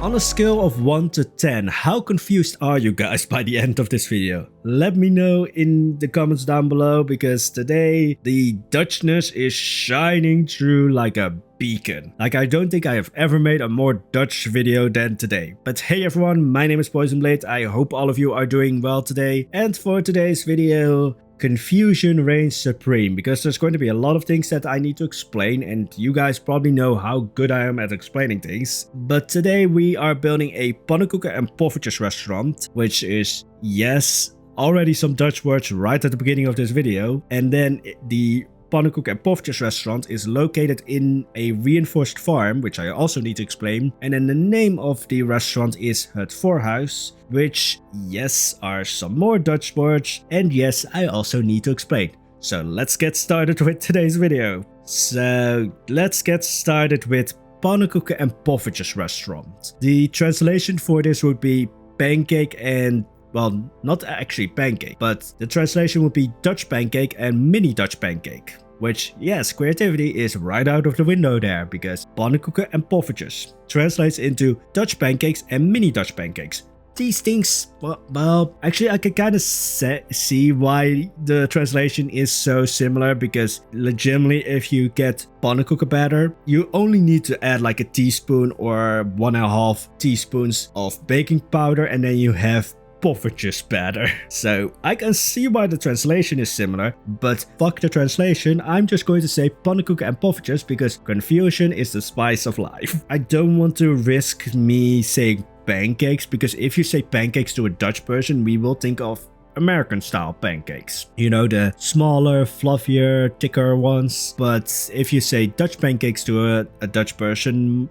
On a scale of 1 to 10, how confused are you guys by the end of this video? Let me know in the comments down below, because today the Dutchness is shining through like a beacon. Like, I don't think I have ever made a more Dutch video than today. But hey everyone, my name is Poisonblade. I hope all of you are doing well today. And for today's video, confusion reigns supreme, because there's going to be a lot of things that I need to explain, and you guys probably know how good I am at explaining things. But today we are building a pannenkoeken and poffertjes restaurant, which is, yes, already some Dutch words right at the beginning of this video. And then the pannenkoeken and poffertjes restaurant is located in a reinforced farm, which I also need to explain. And then the name of the restaurant is Het Voorhuis, which, yes, are some more Dutch words, and yes, I also need to explain. So let's get started with today's video. So let's get started with pannenkoeken and poffertjes restaurant. The translation for this would be pancake and, well, not actually pancake, but the translation would be Dutch pancake and mini Dutch pancake. Which, yes, creativity is right out of the window there, because pannenkoeken and poffertjes translates into Dutch pancakes and mini Dutch pancakes. These things, well, actually I can kind of see why the translation is so similar, because legitimately if you get pannenkoeken batter, you only need to add like a teaspoon or 1.5 teaspoons of baking powder, and then you have poffertjes batter. So I can see why the translation is similar, but fuck the translation, I'm just going to say pannenkoeken and poffertjes, because confusion is the spice of life. I don't want to risk me saying pancakes, because if you say pancakes to a Dutch person, we will think of American style pancakes. You know, the smaller, fluffier, thicker ones. But if you say Dutch pancakes to a Dutch person,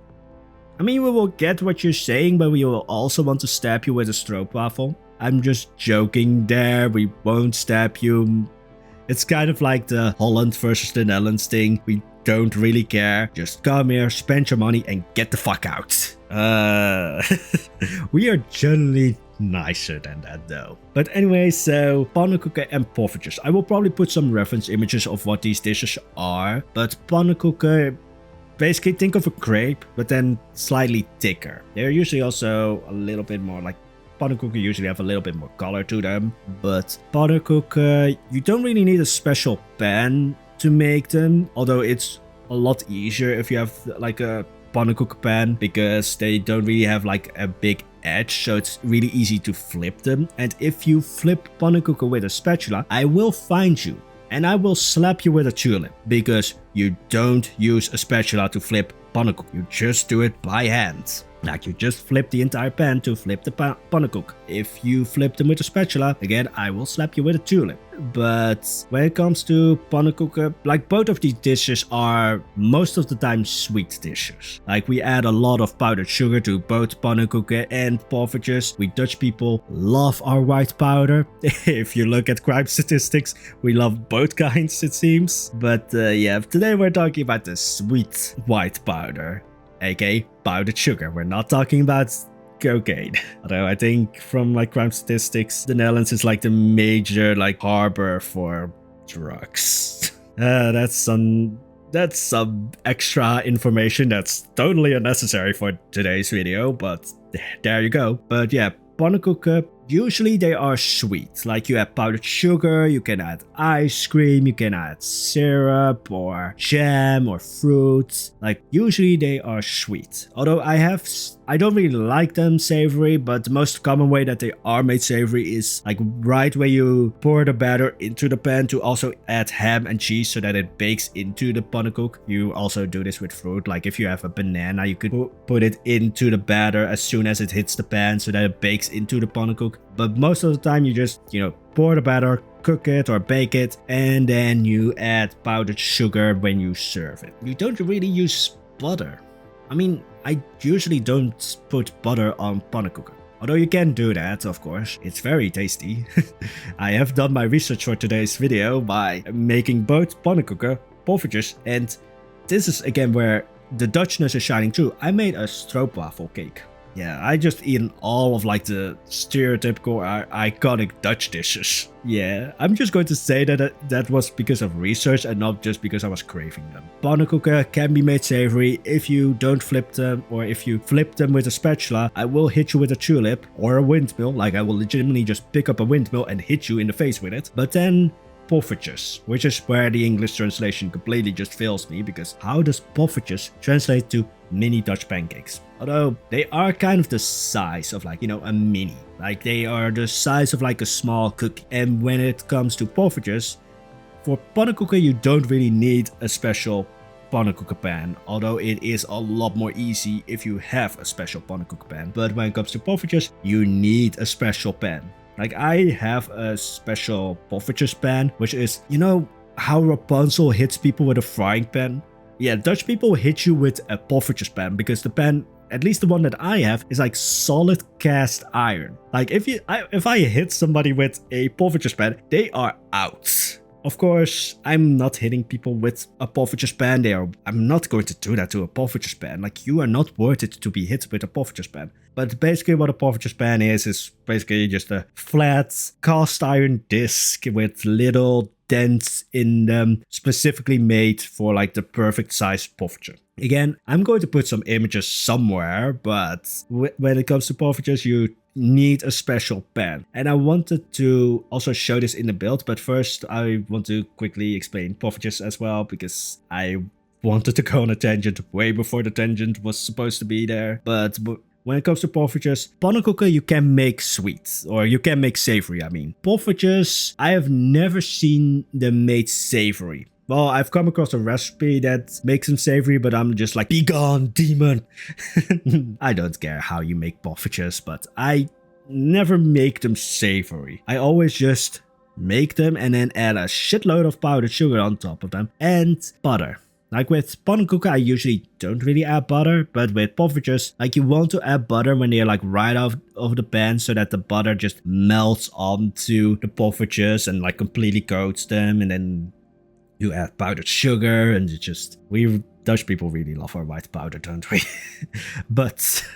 I mean, we will get what you're saying, but we will also want to stab you with a stroopwafel. I'm just joking there, we won't stab you. It's kind of like the Holland versus the Netherlands thing. We don't really care. Just come here, spend your money, and get the fuck out. We are generally nicer than that though. But anyway, so pannenkoeken and poffertjes. I will probably put some reference images of what these dishes are. But pannenkoeken, basically think of a crepe, but then slightly thicker. They're usually also a little bit more like, pannenkoeken usually have a little bit more color to them. But pannenkoeken, you don't really need a special pan to make them, although it's a lot easier if you have like a pannenkoeken pan, because they don't really have like a big edge, so it's really easy to flip them. And if you flip pannenkoeken with a spatula, I will find you and I will slap you with a tulip, because you don't use a spatula to flip pannenkoek. You just do it by hand. Like, you just flip the entire pan to flip the pannenkoek. If you flip them with a spatula, again, I will slap you with a tulip. But when it comes to pannenkoeken, like, both of these dishes are most of the time sweet dishes. Like, we add a lot of powdered sugar to both pannenkoeken and poffertjes. We Dutch people love our white powder. If you look at crime statistics, we love both kinds, it seems. But yeah, today we're talking about the sweet white powder, aka powdered sugar. We're not talking about cocaine. Although I think from like crime statistics, the Netherlands is like the major like harbor for drugs. That's some extra information that's totally unnecessary for today's video, but there you go. But yeah, pannenkoeken, usually they are sweet. Like, you add powdered sugar, you can add ice cream, you can add syrup or jam or fruit. Like, usually they are sweet. Although I don't really like them savory, but the most common way that they are made savory is like right where you pour the batter into the pan to also add ham and cheese so that it bakes into the pannenkoek. You also do this with fruit. Like, if you have a banana, you could put it into the batter as soon as it hits the pan so that it bakes into the pannenkoek. But most of the time you just, pour the batter, cook it or bake it, and then you add powdered sugar when you serve it. You don't really use butter. I mean, I usually don't put butter on pannenkoeken. Although you can do that, of course. It's very tasty. I have done my research for today's video by making both pannenkoeken, poffertjes, and this is again where the Dutchness is shining through. I made a stroopwafel cake. Yeah, I just eaten all of like the stereotypical iconic Dutch dishes. Yeah, I'm just going to say that was because of research and not just because I was craving them. Pannenkoeken can be made savory if you don't flip them, or if you flip them with a spatula, I will hit you with a tulip or a windmill. Like I will legitimately just pick up a windmill and hit you in the face with it. But then poffertjes, which is where the English translation completely just fails me, because how does poffertjes translate to mini Dutch pancakes? Although they are kind of the size of like, you know, a mini. Like they are the size of like a small cookie. And when it comes to poffertjes, for pannenkoeken you don't really need a special pannenkoeken pan, although it is a lot more easy if you have a special pannenkoeken pan. But when it comes to poffertjes, you need a special pan. Like I have a special poffertjes pan, which is, you know how Rapunzel hits people with a frying pan? Yeah, Dutch people hit you with a poffertjes pan because the pan, at least the one that I have, is like solid cast iron. Like if I hit somebody with a poffertjes pan, they are out. Of course, I'm not hitting people with a poffertjes pan. I'm not going to do that to a poffertjes pan. Like, you are not worth it to be hit with a poffertjes pan. But basically what a poffertjes pan is basically just a flat cast iron disc with little dents in them, specifically made for like the perfect size poffertje. Again, I'm going to put some images somewhere, but when it comes to poffertjes, you need a special pan. And I wanted to also show this in the build, but first I want to quickly explain poffertjes as well, because I wanted to go on a tangent way before the tangent was supposed to be there. But when it comes to poffertjes, pannenkoeken you can make sweet, or you can make savory, I mean. Poffertjes, I have never seen them made savory. Well, I've come across a recipe that makes them savory, but I'm just like, be gone, demon. I don't care how you make poffertjes, but I never make them savory. I always just make them and then add a shitload of powdered sugar on top of them and butter. Like with pannenkoeken, I usually don't really add butter, but with poffertjes, like you want to add butter when they're like right out of the pan, so that the butter just melts onto the poffertjes and like completely coats them, and then you add powdered sugar, and it just, we Dutch people really love our white powder, don't we? But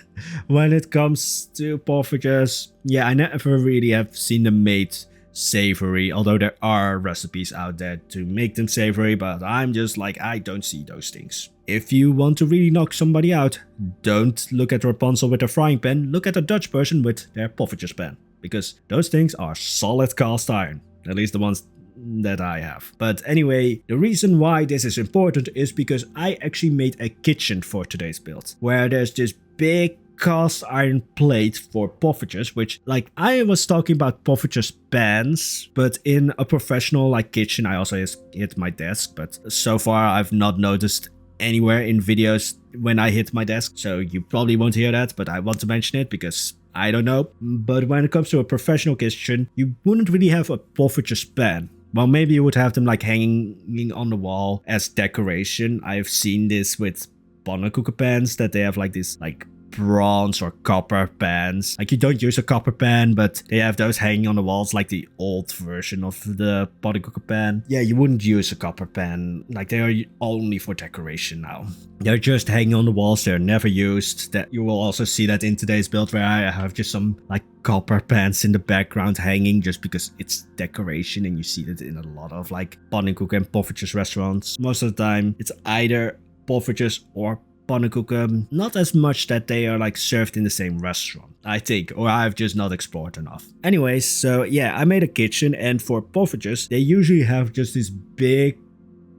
when it comes to poffertjes, yeah, I never really have seen them made savory, although there are recipes out there to make them savory, but I'm just like, I don't see those things. If you want to really knock somebody out, don't look at Rapunzel with a frying pan, look at a Dutch person with their poffertjes pan, because those things are solid cast iron, at least the ones that I have. But anyway, the reason why this is important is because I actually made a kitchen for today's build, where there's this big cast iron plate for poffertjes, which, like, I was talking about poffertjes pans, but in a professional like kitchen I also hit my desk, but so far I've not noticed anywhere in videos when I hit my desk, so you probably won't hear that, but I want to mention it because I don't know. But when it comes to a professional kitchen, you wouldn't really have a poffertjes pan. Well, maybe you would have them like hanging on the wall as decoration. I've seen this with pannenkoeken pans, that they have like this like bronze or copper pans. Like, you don't use a copper pan, but they have those hanging on the walls, like the old version of the pannenkoeken pan. Yeah, you wouldn't use a copper pan. Like, they are only for decoration now. They're just hanging on the walls. They're never used. That you will also see that in today's build, where I have just some like copper pans in the background hanging, just because it's decoration, and you see that in a lot of like pannenkoeken and poffertjes restaurants. Most of the time it's either poffertjes or pannenkoeken, not as much that they are like served in the same restaurant, I think, or I've just not explored enough. Anyways, so yeah, I made a kitchen, and for poffertjes, they usually have just this big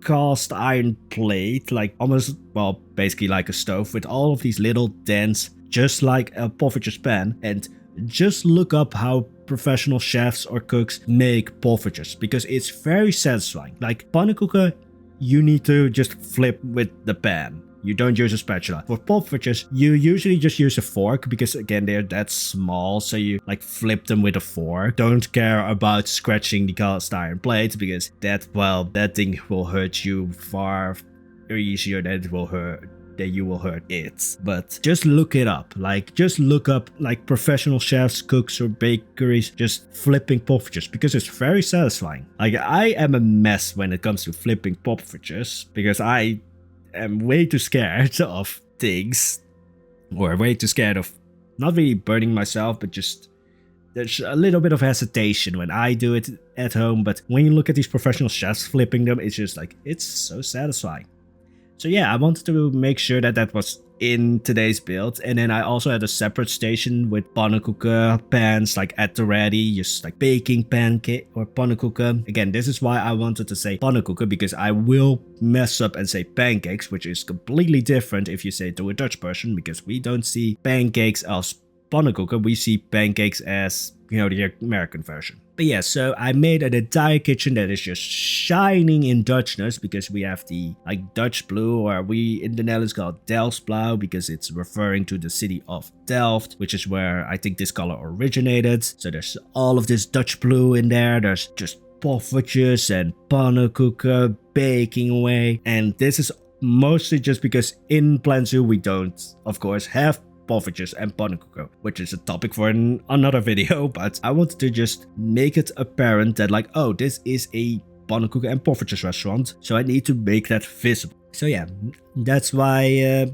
cast iron plate, like almost, well, basically like a stove, with all of these little dents, just like a poffertjes pan. And just look up how professional chefs or cooks make poffertjes, because it's very satisfying. Like pannenkoeken, you need to just flip with the pan. You don't use a spatula. For poffertjes, you usually just use a fork, because again, they're that small, so you like flip them with a fork. Don't care about scratching the cast iron plate, because that thing will hurt you far easier than you will hurt it. But just look it up. Like, just look up like professional chefs, cooks, or bakeries just flipping poffertjes, because it's very satisfying. Like, I am a mess when it comes to flipping poffertjes, because I am way too scared of things, or way too scared of not really burning myself, but just there's a little bit of hesitation when I do it at home. But when you look at these professional chefs flipping them, it's just like, it's so satisfying. So yeah, I wanted to make sure that that was in today's build. And then I also had a separate station with pannenkoeken pans like at the ready, just like baking pancake or pannenkoeken. Again, this is why I wanted to say pannenkoeken, because I will mess up and say pancakes, which is completely different if you say it to a Dutch person, because we don't see pancakes as pannenkoeken, we see pancakes as, you know, the American version. But yeah, so I made an entire kitchen that is just shining in Dutchness, because we have the like Dutch blue, or we in the Netherlands call it Delftsblauw, because it's referring to the city of Delft, which is where I think this color originated. So there's all of this Dutch blue in there. There's just poffertjes and pannenkoeken baking away. And this is mostly just because in Plan Zoo we don't, of course, have poffertjes and pannenkoeken, which is a topic for another video, but I wanted to just make it apparent that like, oh, this is a pannenkoeken and poffertjes restaurant, so I need to make that visible. So yeah, that's why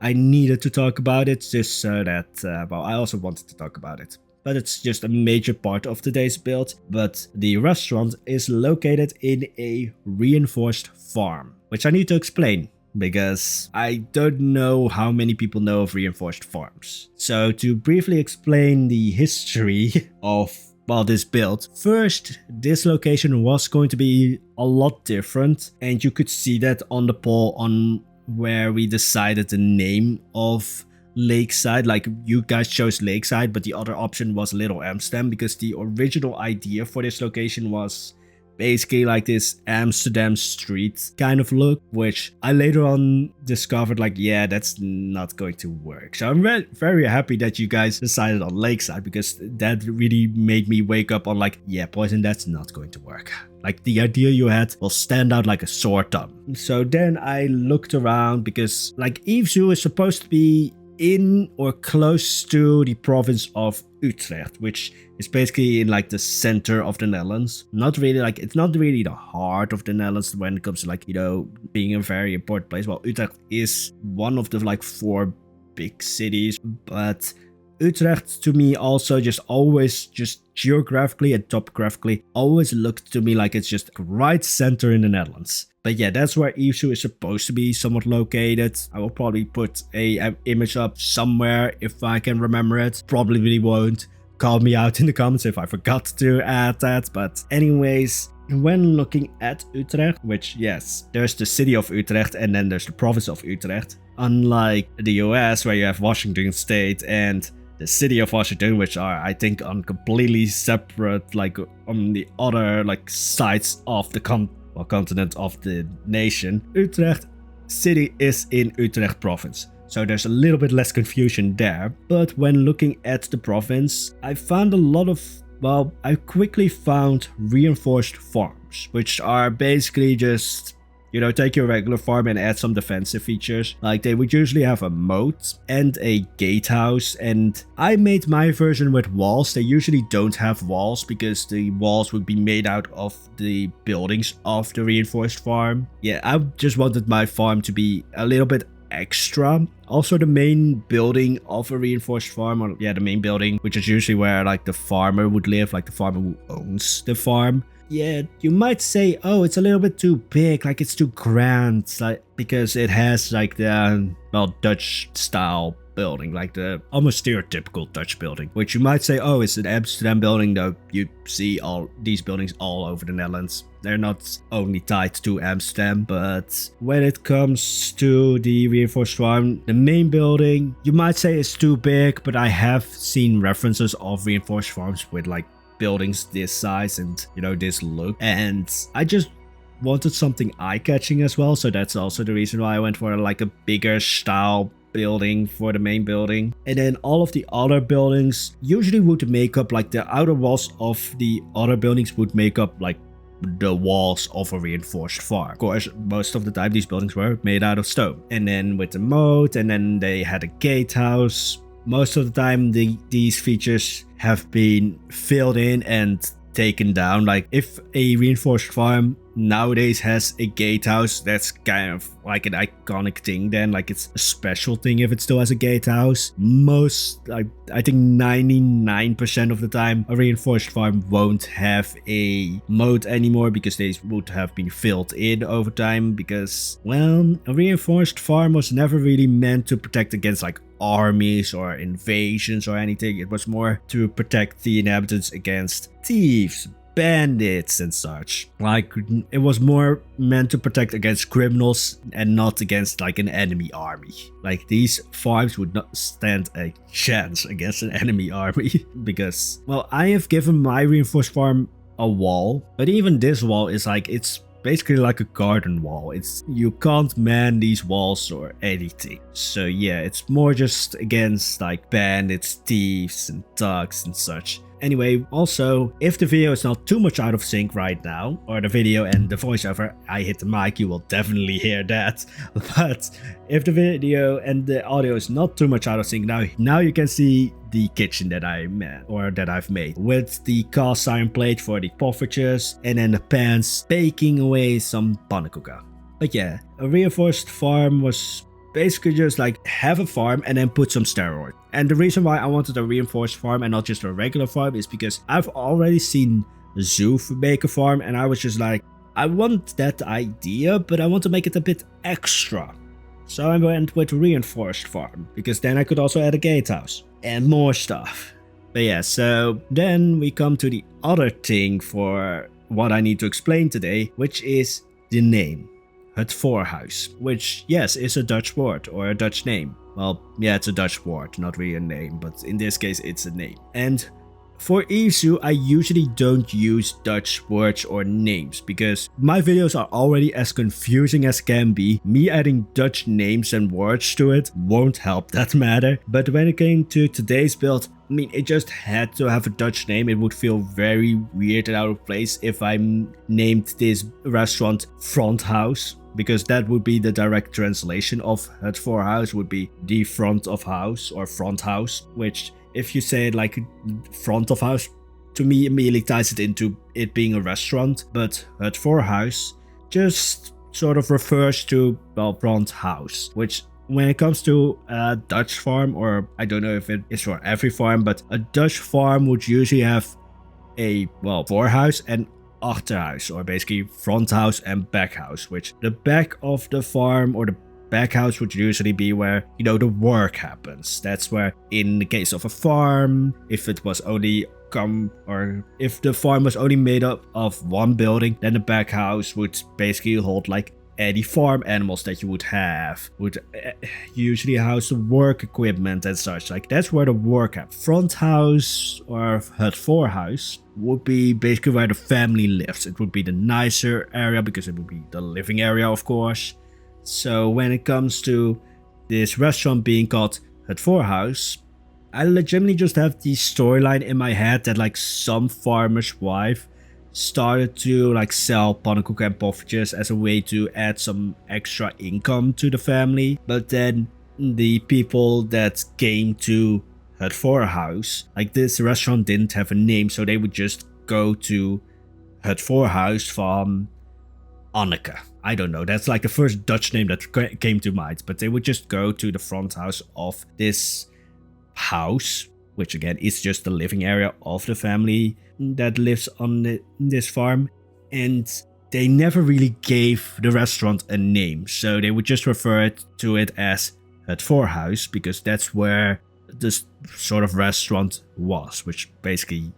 I needed to talk about it, just so that, well, I also wanted to talk about it. But it's just a major part of today's build. But the restaurant is located in a reinforced farm, which I need to explain, because I don't know how many people know of reinforced farms. So to briefly explain the history of, well, this build. First, this location was going to be a lot different, and you could see that on the poll on where we decided the name of Lakeside. Like, you guys chose Lakeside, but the other option was Little Amsterdam, because the original idea for this location was basically like this Amsterdam street kind of look, which I later on discovered like, yeah, that's not going to work. So I'm very happy that you guys decided on Lakeside, because that really made me wake up on like, yeah, Poison, that's not going to work. Like, the idea you had will stand out like a sore thumb. So then I looked around, because like Yves Zoo is supposed to be in or close to the province of Utrecht, which is basically in like the center of the Netherlands. Not really like, it's not really the heart of the Netherlands when it comes to like, you know, being a very important place. Well, Utrecht is one of the like 4 big cities, but Utrecht to me also just always just geographically and topographically always looked to me like it's just right center in the Netherlands. But yeah, that's where Yves Zoo is supposed to be somewhat located. I will probably put a image up somewhere if I can remember it. Probably really won't. Call me out in the comments if I forgot to add that. But anyways, when looking at Utrecht, which yes, there's the city of Utrecht and then there's the province of Utrecht. Unlike the US where you have Washington State and the city of Washington, which are, I think, on completely separate, like on the other like sides of the continent of the nation. Utrecht city is in Utrecht province, so there's a little bit less confusion there. But when looking at the province, I found a lot of, well, I quickly found reinforced farms, which are basically just, you know, take your regular farm and add some defensive features. Like, they would usually have a moat and a gatehouse, and I made my version with walls. They usually don't have walls because the walls would be made out of the buildings of the reinforced farm. Yeah, I just wanted my farm to be a little bit extra. Also, the main building of a reinforced farm, or yeah, the main building, which is usually where like the farmer would live, like the farmer who owns the farm. Yeah, you might say, oh, it's a little bit too big, like it's too grand, like, because it has like the, well, Dutch style building, like the almost stereotypical Dutch building, which you might say, oh, it's an Amsterdam building, though you see all these buildings all over the Netherlands. They're not only tied to Amsterdam, but when it comes to the reinforced farm, the main building, you might say it's too big, but I have seen references of reinforced farms with like buildings this size and, you know, this look, and I just wanted something eye-catching as well, so that's also the reason why I went for like a bigger style building for the main building. And then all of the other buildings usually would make up, like the outer walls of the other buildings would make up like the walls of a reinforced farm. Of course, most of the time these buildings were made out of stone, and then with the moat, and then they had a gatehouse. Most of the time these features have been filled in and taken down. Like, if a reinforced farm nowadays has a gatehouse, that's kind of like an iconic thing then, like it's a special thing if it still has a gatehouse. Most, I think 99% of the time, a reinforced farm won't have a moat anymore because they would have been filled in over time because, well, a reinforced farm was never really meant to protect against like armies or invasions or anything. It was more to protect the inhabitants against thieves, bandits and such. Like, it was more meant to protect against criminals and not against like an enemy army. Like, these farms would not stand a chance against an enemy army because, well, I have given my reinforced farm a wall, but even this wall is like, it's basically like a garden wall. You can't man these walls or anything. So yeah, it's more just against like bandits, thieves and thugs and such. Anyway, also, if the video is not too much out of sync right now, or the video and the voiceover, I hit the mic, you will definitely hear that. But if the video and the audio is not too much out of sync now you can see the kitchen that I've made with the cast iron plate for the poffertjes and then the pans baking away some pannenkoeken. But yeah, a reinforced farm was basically just like have a farm and then put some steroid. And the reason why I wanted a reinforced farm and not just a regular farm is because I've already seen Zoof make a farm and I was just like, I want that idea, but I want to make it a bit extra. So I went with reinforced farm because then I could also add a gatehouse and more stuff. But yeah, so then we come to the other thing for what I need to explain today, which is the name. Het Voorhuis, which, yes, is a Dutch word or a Dutch name. Well, yeah, it's a Dutch word, not really a name, but in this case it's a name. And for Isu, I usually don't use Dutch words or names because my videos are already as confusing as can be. Me adding Dutch names and words to it won't help that matter. But when it came to today's build, I mean, it just had to have a Dutch name. It would feel very weird and out of place if I named this restaurant Front House, because that would be the direct translation of Het Voorhuis, would be the front of house or front house, which if you say it like front of house, to me immediately ties it into it being a restaurant. But Het Voorhuis just sort of refers to, well, front house, which when it comes to a Dutch farm, or I don't know if it is for every farm, but a Dutch farm would usually have a, well, voorhuis and achterhuis, or basically front house and back house, which the back of the farm or the back house would usually be where, you know, the work happens. That's where, in the case of a farm, if it was only if the farm was only made up of one building, then the back house would basically hold like any farm animals that you would have, would usually house the work equipment and such. Like, that's where the work happens. Front house or Het Voorhuis would be basically where the family lives. It would be the nicer area because it would be the living area, of course. So when it comes to this restaurant being called Het Voorhuis, I legitimately just have the storyline in my head that like some farmer's wife started to like sell pannenkoeken and poffertjes as a way to add some extra income to the family. But then the people that came to Het Voorhuis, like, this restaurant didn't have a name, so they would just go to Het Voorhuis van Anneke. I don't know, that's like the first Dutch name that came to mind, but they would just go to the front house of this house, which again is just the living area of the family that lives on this farm. And they never really gave the restaurant a name, so they would just refer to it as Het Voorhuis because that's where this sort of restaurant was, which basically,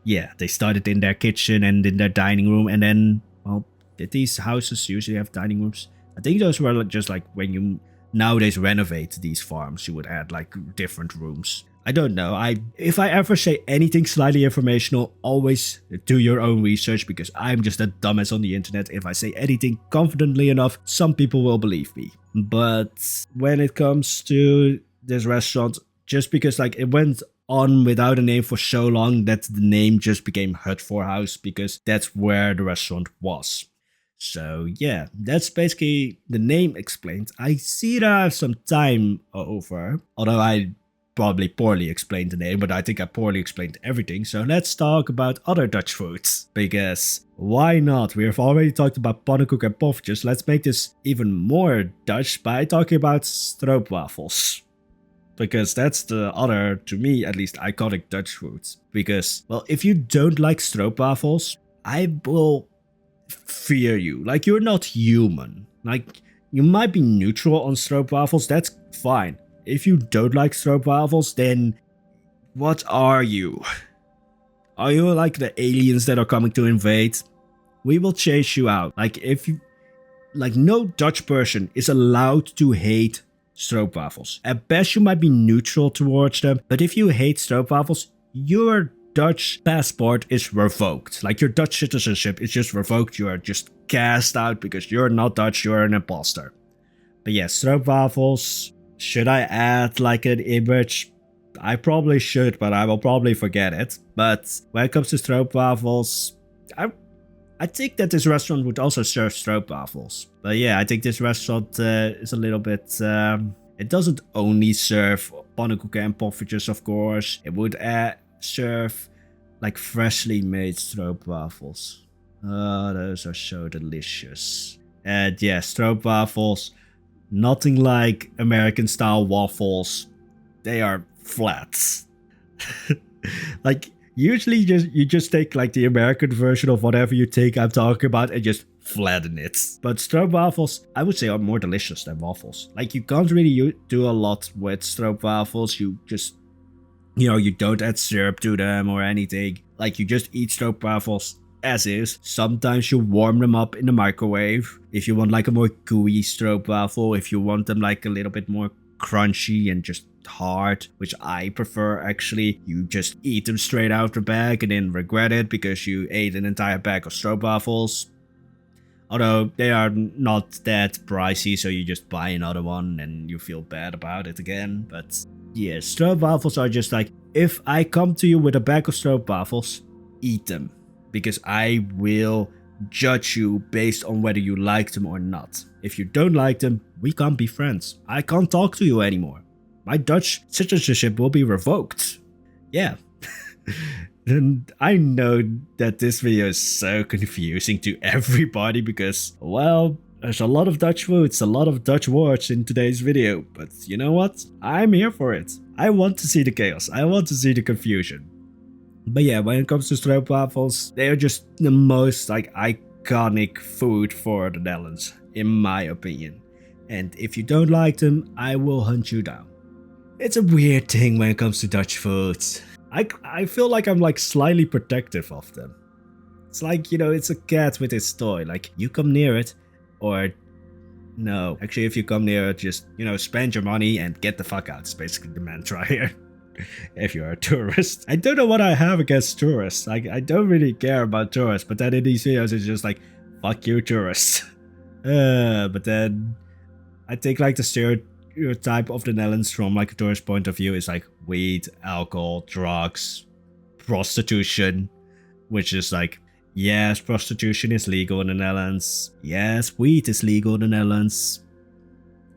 yeah, they started in their kitchen and in their dining room, and then, well, did these houses usually have dining rooms? I think those were just like when you nowadays renovate these farms, you would add like different rooms. I don't know. If I ever say anything slightly informational, always do your own research because I'm just a dumbass on the internet. If I say anything confidently enough, some people will believe me. But when it comes to this restaurant, just because like it went on without a name for so long that the name just became Het Voorhuis because that's where the restaurant was. So yeah, that's basically the name explained. I see that I have some time over, although I probably poorly explained the name, but I think I poorly explained everything. So let's talk about other Dutch foods. Because why not? We have already talked about pannenkoek and poffertjes. Let's make this even more Dutch by talking about stroopwafels. Because that's the other, to me at least, iconic Dutch food. Because, well, if you don't like stroopwafels, I will fear you. Like, you're not human. Like, you might be neutral on stroopwafels, that's fine. If you don't like stroopwafels, then what are you? Are you like the aliens that are coming to invade? We will chase you out. Like, if you... Like, no Dutch person is allowed to hate stroopwafels. At best, you might be neutral towards them, but if you hate stroopwafels, your Dutch passport is revoked. Like, your Dutch citizenship is just revoked. You are just cast out because you're not Dutch, you're an imposter. But yeah, stroopwafels. Should I add like an image? I probably should, but I will probably forget it. But when it comes to stroopwafels, I think that this restaurant would also serve stroopwafels. But yeah, I think this restaurant is a little bit... it doesn't only serve pannenkoeken and poffertjes, of course. It would serve like freshly made stroopwafels. Oh, those are so delicious. And yeah, stroopwafels, nothing like American style waffles. They are flat. Like, usually you just take like the American version of whatever you think I'm talking about and just flatten it. But stroopwafels, I would say, are more delicious than waffles. Like, you can't really do a lot with stroopwafels. You just, you know, you don't add syrup to them or anything. Like, you just eat stroopwafels as is. Sometimes you warm them up in the microwave if you want like a more gooey stroopwafel, if you want them like a little bit more crunchy and just hard, which I prefer actually. You just eat them straight out the bag and then regret it because you ate an entire bag of stroopwafels. Although they are not that pricey, so you just buy another one and you feel bad about it again. But yeah, stroopwafels are just like, if I come to you with a bag of stroopwafels, eat them. Because I will judge you based on whether you like them or not. If you don't like them, we can't be friends. I can't talk to you anymore. My Dutch citizenship will be revoked. Yeah. And I know that this video is so confusing to everybody because, well, there's a lot of Dutch foods, a lot of Dutch words in today's video. But you know what? I'm here for it. I want to see the chaos. I want to see the confusion. But yeah, when it comes to stroopwafels, they are just the most like iconic food for the Netherlands, in my opinion. And if you don't like them, I will hunt you down. It's a weird thing when it comes to Dutch foods. I feel like I'm like slightly protective of them. It's like, you know, it's a cat with its toy. Like, you come near it, or no. Actually, if you come near it, just, you know, spend your money and get the fuck out. It's basically the mantra here. If you're a tourist. I don't know what I have against tourists. Like, I don't really care about tourists, but then in these videos it's just like, fuck you, tourists. But then I think like the stereotype of the Netherlands from like a tourist point of view is like weed, alcohol, drugs, prostitution, which is like, yes, prostitution is legal in the Netherlands. Yes, weed is legal in the Netherlands.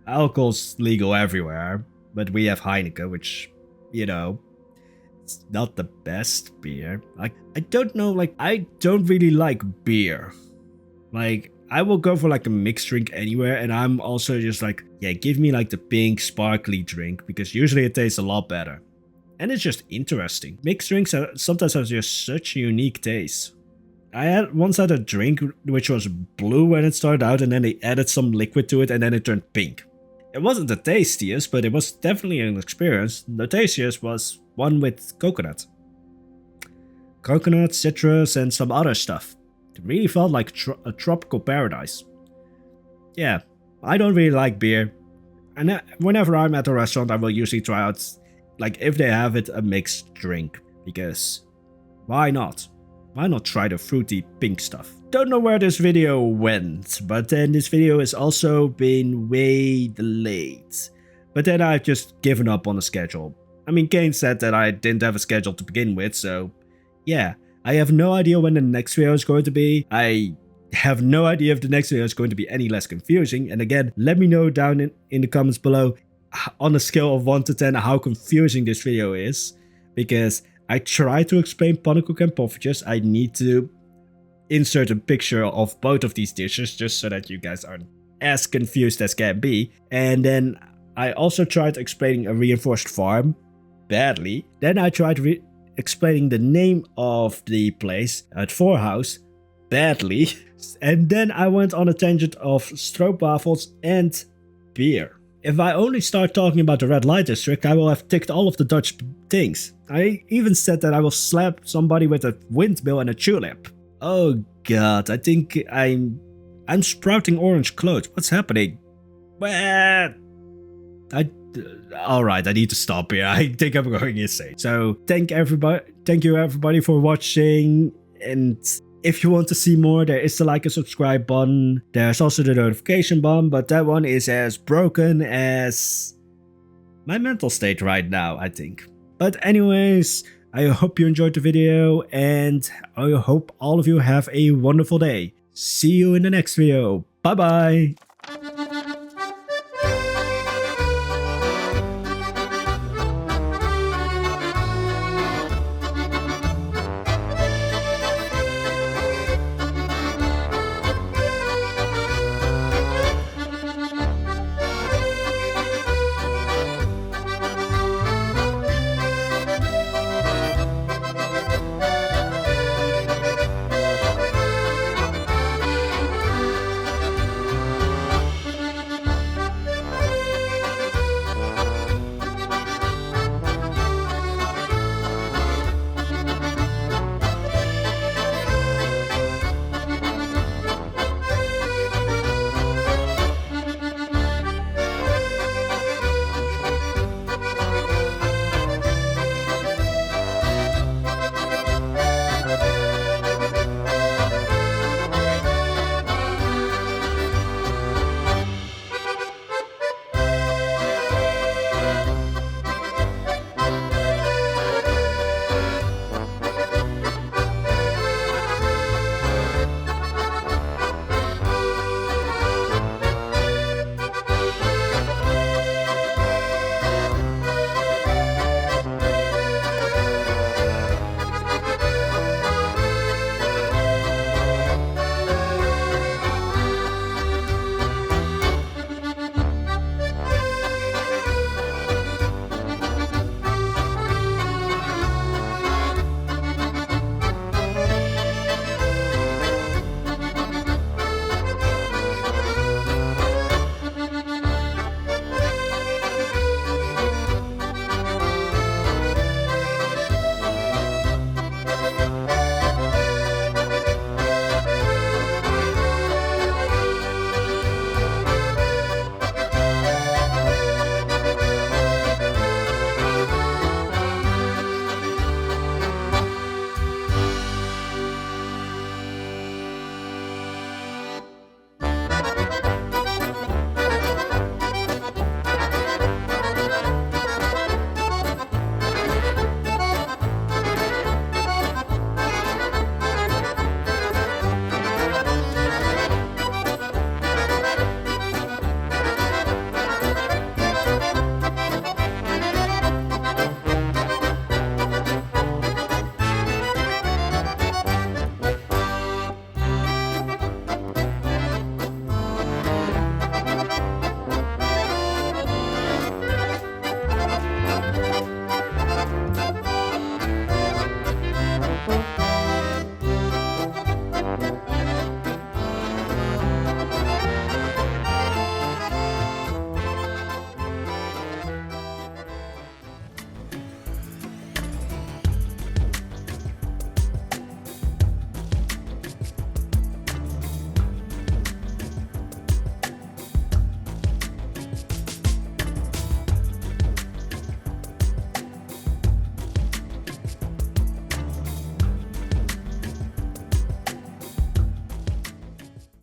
Alcohol's legal everywhere, but we have Heineken, which, you know, it's not the best beer. Like, I don't know, like, I don't really like beer. Like, I will go for like a mixed drink anywhere, and I'm also just like, yeah, give me like the pink sparkly drink, because usually it tastes a lot better. And it's just interesting. Mixed drinks sometimes have just such a unique taste. I once had a drink which was blue when it started out, and then they added some liquid to it, and then it turned pink. It wasn't the tastiest, but it was definitely an experience. The tastiest was one with coconut. Coconut, citrus, and some other stuff. It really felt like a tropical paradise. Yeah, I don't really like beer. And whenever I'm at a restaurant, I will usually try out, like, if they have it, a mixed drink. Because why not? Why not try the fruity pink stuff? Don't know where this video went, but then this video has also been way delayed. But then I've just given up on the schedule. I mean, Kane said that I didn't have a schedule to begin with, so yeah. I have no idea when the next video is going to be. I have no idea if the next video is going to be any less confusing. And again, let me know down in the comments below on a scale of 1 to 10 how confusing this video is, because I try to explain pannenkoek and poffertjes. I need to insert a picture of both of these dishes just so that you guys aren't as confused as can be. And then I also tried explaining a reinforced farm badly. Then I tried explaining the name of the place at Voorhouse badly. And then I went on a tangent of stroopwafels and beer. If I only start talking about the red light district, I will have ticked all of the Dutch things. I even said that I will slap somebody with a windmill and a tulip. Oh god, I think I'm sprouting orange clothes. What's happening? Alright, I need to stop here. I think I'm going insane. So thank you everybody for watching, and if you want to see more, there is the like and subscribe button. There's also the notification button, but that one is as broken as my mental state right now, I think. But anyways, I hope you enjoyed the video, and I hope all of you have a wonderful day. See you in the next video. Bye bye.